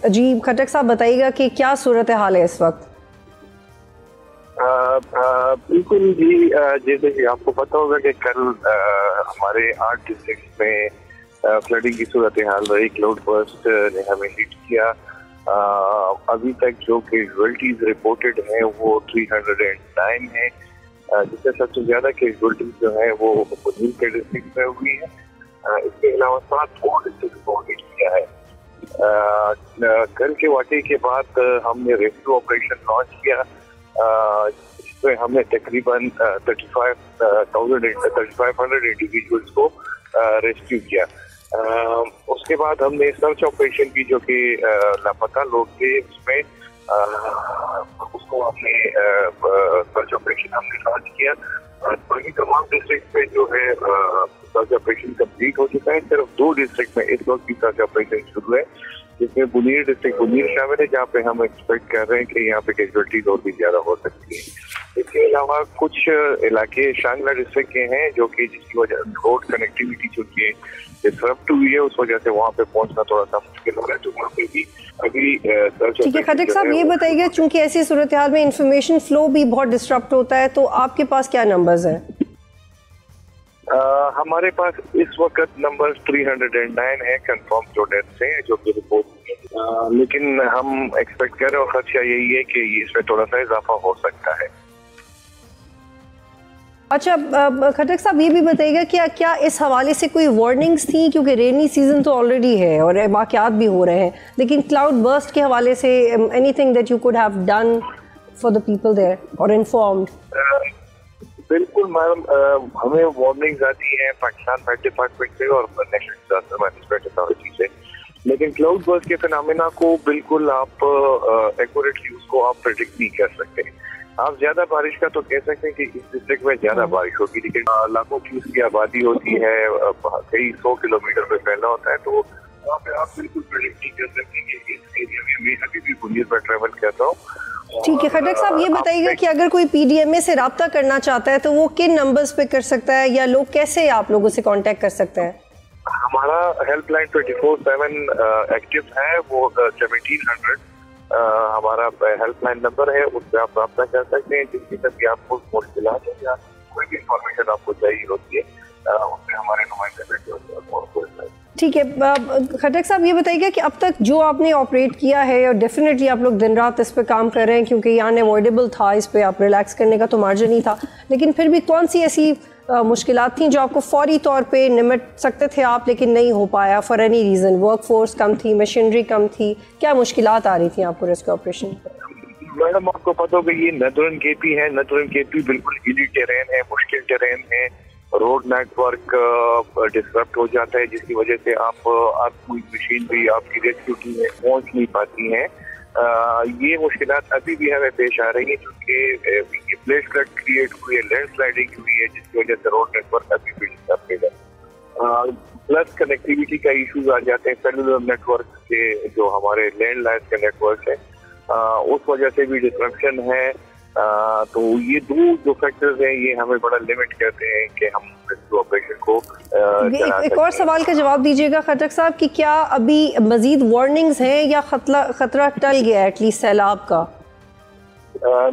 जी खटक साहब बताइएगा कि क्या सूरत हाल है इस वक्त। बिल्कुल जी, जैसे कि आपको पता होगा कि कल हमारे 8 डिस्ट्रिक्ट में फ्लडिंग की सूरत हाल रही। क्लाउड बर्स्ट ने हमें हिट किया। अभी तक जो कैजुअल्टीज रिपोर्टेड हैं वो 309 है, जिससे सबसे ज्यादा कैजुअल्टीज जो है वो बुनीर के डिस्ट्रिक्ट में हुई है। इसके अलावा 7 और डिस्ट्रिक्ट को हिट किया है। कल के वाक़े के बाद हमने रेस्क्यू ऑपरेशन लॉन्च किया, जिसमें हमने तकरीबन 3500 इंडिविजुअल्स को रेस्क्यू किया। उसके बाद हमने सर्च ऑपरेशन की, जो कि लापता लोग थे उसमें उसको हमने सर्च ऑपरेशन हमने लॉन्च किया। बाकी तमाम डिस्ट्रिक्ट में जो है सर्च ऑपरेशन कंप्लीट हो चुका है। सिर्फ 2 डिस्ट्रिक्ट में इस वक्त भी सर्च ऑपरेशन शुरू है, जिसमें बुनीर डिस्ट्रिक्ट बुनीर शामिल है, जहाँ पे हम एक्सपेक्ट कर रहे हैं कि यहाँ पे कैजुअल्टीज और भी ज्यादा हो सकती है। इसके अलावा कुछ इलाके शांगला डिस्ट्रिक्ट के हैं जो कि जिसकी वजह रोड कनेक्टिविटी चूंकि डिसरप्ट हुई है, उस वजह से वहाँ पे पहुँचना थोड़ा सा मुश्किल हो रहा है। तो वहाँ पे भी अभी ठीक है खटक साहब, ये बताइएगा चूंकि ऐसी सूरत हाल में इंफॉर्मेशन फ्लो भी बहुत डिस्टर्ब होता है, तो आपके पास क्या नंबर्स हैं? हमारे पास इस वक्त नंबर 309 है कंफर्म जो डेथ्स हैं, जो कि रिपोर्ट है। लेकिन हम एक्सपेक्ट कर रहे हैं और खदशा यही है कि इसमें थोड़ा सा इजाफा हो सकता है। अच्छा खटक साहब, ये भी बताइएगा क्या इस हवाले से कोई वार्निंग्स थी, क्योंकि रेनी सीजन तो ऑलरेडी है और वाक़यात भी हो रहे हैं, लेकिन क्लाउड बर्स्ट के हवाले से anything that you could have done for the people there और इन्फॉर्म्ड? बिल्कुल मैडम, हमें वार्निंग्स आती हैं पाकिस्तान मेट डिपार्टमेंट से और नेशनल डिजास्टर मैनेजमेंट अथॉरिटी से, लेकिन क्लाउड बर्स्ट के फिनोमेना को बिल्कुल आप एक्यूरेटली उसको आप प्रेडिक्ट नहीं कर सकते। आप ज्यादा बारिश का तो कह सकते हैं कि इस डिस्ट्रिक्ट में ज्यादा बारिश होगी, लेकिन लाखों की उसकी आबादी होती है, कई 100 किलोमीटर पे फैला होता है, तो वहाँ पे आप बिल्कुल प्रेडिक्ट नहीं कर सकते कि इस एरिया में मैं अभी भी बुनीर पर ट्रेवल कर रहा हूँ। ठीक है खटक साहब, ये बताइएगा कि अगर कोई पीडीएमए से रब्ता करना चाहता है तो वो किन नंबर्स पे कर सकता है, या लोग कैसे आप लोगों से कांटेक्ट कर सकते हैं? हमारा हेल्पलाइन 24/7 एक्टिव है, वो 1700 हमारा हेल्पलाइन नंबर है, उस पर आप रब्ता कर सकते हैं। जिसकी कभी आपको मुश्किलात है या कोई भी इंफॉर्मेशन आपको चाहिए होती है, उसमें हमारे नुमाइंदे बैठे। ठीक है खटक साहब, ये बताइएगा कि अब तक जो आपने ऑपरेट किया है, और डेफिनेटली आप लोग दिन रात इस पे काम कर रहे हैं क्योंकि ये अनअवॉइडेबल था, इस पे आप रिलैक्स करने का तो मार्जिन ही था, लेकिन फिर भी कौन सी ऐसी मुश्किलात थी जो आपको फौरी तौर पे निमट सकते थे आप, लेकिन नहीं हो पाया for any reason? Work force कम थी, मशीनरी कम थी, क्या मुश्किलात आ रही थी आपको रेस्क्यू ऑपरेशन? मैडम आपको पता होगा ये नदरन केपी है, नदरन केपी बिल्कुल हिली टेरेन है, मुश्किल टेरेन है, रोड नेटवर्क डिस्टर्ब हो जाता है, जिसकी वजह से आप कोई मशीन भी आपकी रेस्क्यू टीम में पहुंच नहीं पाती हैं। ये मुश्किलात अभी भी हमें पेश आ रही है, क्योंकि प्लेट फ्लड क्रिएट हुई है, लैंडस्लाइडिंग हुई है, जिसकी वजह से रोड नेटवर्क अभी भी डिस्टर्ब है। प्लस कनेक्टिविटी का इशूज आ जाते हैं, सेलुलर नेटवर्क के जो हमारे लैंडलाइन के नेटवर्क है, उस वजह से भी डिस्ट्रक्शन है। तो ये 2 जो फैक्टर्स हैं ये हमें बड़ा लिमिट करते हैं कि हम रेस्क्यू ऑपरेशन को एक और सवाल का जवाब दीजिएगा खटक साहब कि क्या अभी मजीद वार्निंग्स हैं या खतरा टल गया एटलीस्ट सैलाब का?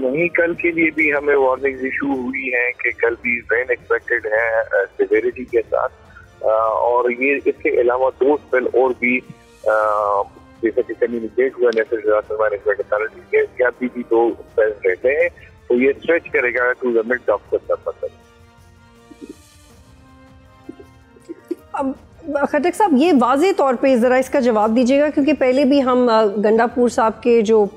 नहीं, कल के लिए भी हमें वार्निंग्स इशू हुई है कि कल भी रेन एक्सपेक्टेड है सिवियरिटी के साथ, और ये इसके अलावा 2 स्पेल और भी जैसे कि कम्युनिकेट हुआ नेशनल डिजास्टर मैनेजमेंट अथॉरिटी के, क्या अभी भी 2 स्पेल रहते हैं, तो ये स्ट्रेच करेगा टू द मिड ऑफ सितंबर। अब खटक साहब ये वाज़े तौर पे ज़रा इसका जवाब दीजिएगा, क्योंकि पहले भी हम गंडापुर साहब के जो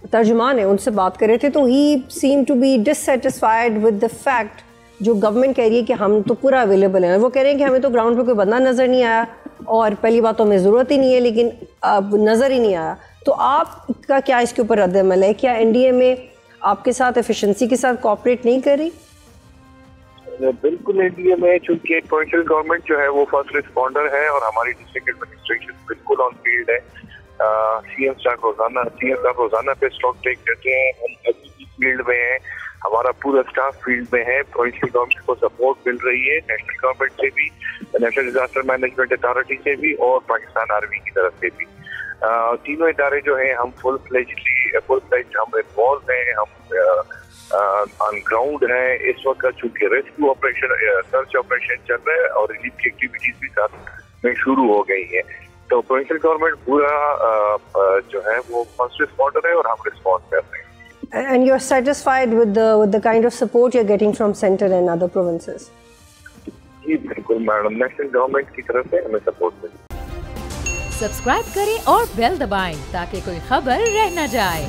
तर्जुमान हैं उनसे बात कर रहे थे, तो ही seem to be dissatisfied with the fact जो गवर्नमेंट कह रही है कि हम तो पूरा अवेलेबल हैं, वो कह रहे हैं कि हमें तो ग्राउंड पे कोई बंदा नज़र नहीं आया, और पहली बात तो हमें ज़रूरत ही नहीं है, लेकिन अब नज़र ही नहीं आया। तो आपका क्या इसके ऊपर रद्द-ए-अमल है? क्या एनडीए में आपके साथ एफिशिएंसी के साथ कोऑपरेट नहीं कर रही? बिल्कुल, एनडीए में चूंकि प्रोविंशियल गवर्नमेंट जो है वो फर्स्ट रिस्पॉन्डर है और हमारी डिस्ट्रिक्ट एडमिनिस्ट्रेशन बिल्कुल ऑन फील्ड है। सीएम साहब रोजाना पे स्टॉक टेक करते हैं, हम अभी भी फील्ड में हैं, हमारा पूरा स्टाफ फील्ड में है। प्रोविंशियल गवर्नमेंट को सपोर्ट मिल रही है, नेशनल गवर्नमेंट से भी, नेशनल डिजास्टर मैनेजमेंट अथॉरिटी से भी, और पाकिस्तान आर्मी की तरफ से भी। तीनों इदारे जो हैं हम फुल फ्लेज हम इन्वॉल्व हैं, हम ऑन ग्राउंड है। इस वक्त चूंकि रेस्क्यू ऑपरेशन, सर्च ऑपरेशन चल रहा है और रिलीफ की एक्टिविटीज भी साथ में शुरू हो गई है। तो प्रोविंशियल गवर्नमेंट पूरा जो है वो फर्स्ट रिस्पॉन्डर है और हम रिस्पॉन्स कर रहे हैं। And you're satisfied with the kind of support you're getting from center and other provinces? जी बिल्कुल मैडम, नेशनल गवर्नमेंट की तरफ से हमें सपोर्ट मिली। सब्सक्राइब करें और बेल दबाएं ताकि कोई खबर रह न जाए।